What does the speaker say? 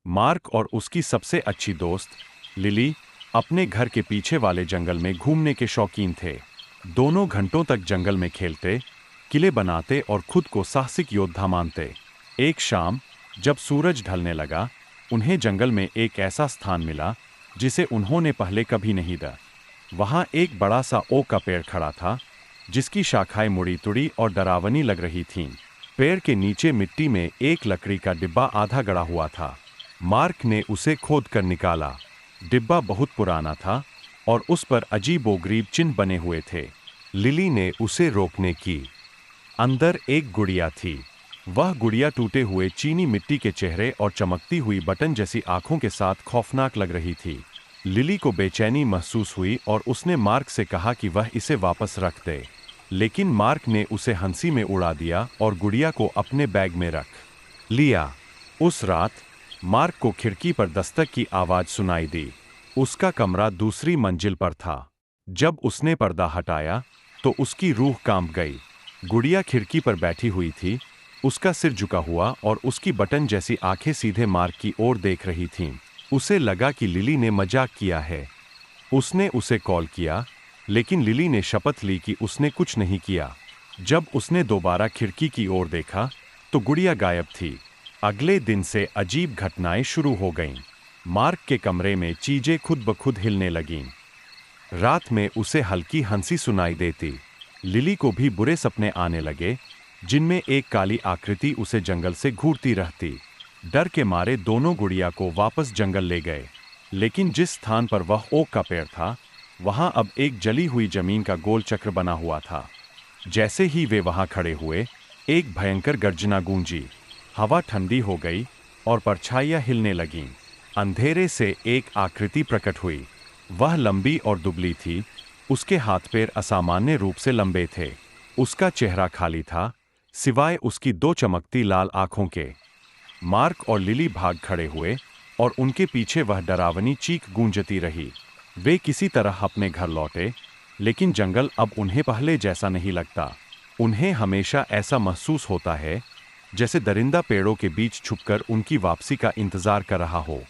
Mark और उसकी सबसे अच्छी दोस्त लिली अपने घर के पीछे वाले जंगल में घूमने के शौकीन थे। दोनों घंटों तक जंगल में खेलते, किले बनाते और खुद को साहसिक योद्धा मानते। एक शाम जब सूरज ढलने लगा, उन्हें जंगल में एक ऐसा स्थान मिला जिसे उन्होंने पहले कभी नहीं देखा। वहाँ एक बड़ा सा ओक का पेड़ खड़ा था, जिसकी शाखाएं मुड़ी तुड़ी और डरावनी लग रही थीं। पेड़ के नीचे मिट्टी में एक लकड़ी का डिब्बा आधा गड़ा हुआ था। मार्क ने उसे खोद कर निकाला। डिब्बा बहुत पुराना था और उस पर अजीबोगरीब चिन्ह बने हुए थे। लिली ने उसे रोकने की। अंदर एक गुड़िया थी। वह गुड़िया टूटे हुए चीनी मिट्टी के चेहरे और चमकती हुई बटन जैसी आंखों के साथ खौफनाक लग रही थी। लिली को बेचैनी महसूस हुई और उसने मार्क से कहा कि वह इसे वापस रख दे, लेकिन मार्क ने उसे हंसी में उड़ा दिया और गुड़िया को अपने बैग में रख लिया। उस रात मार्क को खिड़की पर दस्तक की आवाज़ सुनाई दी। उसका कमरा दूसरी मंजिल पर था। जब उसने पर्दा हटाया तो उसकी रूह कांप गई। गुड़िया खिड़की पर बैठी हुई थी, उसका सिर झुका हुआ और उसकी बटन जैसी आंखें सीधे मार्क की ओर देख रही थीं। उसे लगा कि लिली ने मजाक किया है। उसने उसे कॉल किया, लेकिन लिली ने शपथ ली कि उसने कुछ नहीं किया। जब उसने दोबारा खिड़की की ओर देखा तो गुड़िया गायब थी। अगले दिन से अजीब घटनाएं शुरू हो गईं। मार्क के कमरे में चीजें खुद ब खुद हिलने लगीं। रात में उसे हल्की हंसी सुनाई देती। लिली को भी बुरे सपने आने लगे, जिनमें एक काली आकृति उसे जंगल से घूरती रहती। डर के मारे दोनों गुड़िया को वापस जंगल ले गए, लेकिन जिस स्थान पर वह ओक का पेड़ था, वहां अब एक जली हुई जमीन का गोल चक्र बना हुआ था। जैसे ही वे वहां खड़े हुए, एक भयंकर गर्जना गूंजी। हवा ठंडी हो गई और परछाइयां हिलने लगीं। अंधेरे से एक आकृति प्रकट हुई। वह लंबी और दुबली थी। उसके हाथ पैर असामान्य रूप से लंबे थे। उसका चेहरा खाली था, सिवाय उसकी दो चमकती लाल आंखों के। मार्क और लिली भाग खड़े हुए और उनके पीछे वह डरावनी चीख गूंजती रही। वे किसी तरह अपने घर लौटे, लेकिन जंगल अब उन्हें पहले जैसा नहीं लगता। उन्हें हमेशा ऐसा महसूस होता है जैसे दरिंदा पेड़ों के बीच छुपकर उनकी वापसी का इंतजार कर रहा हो।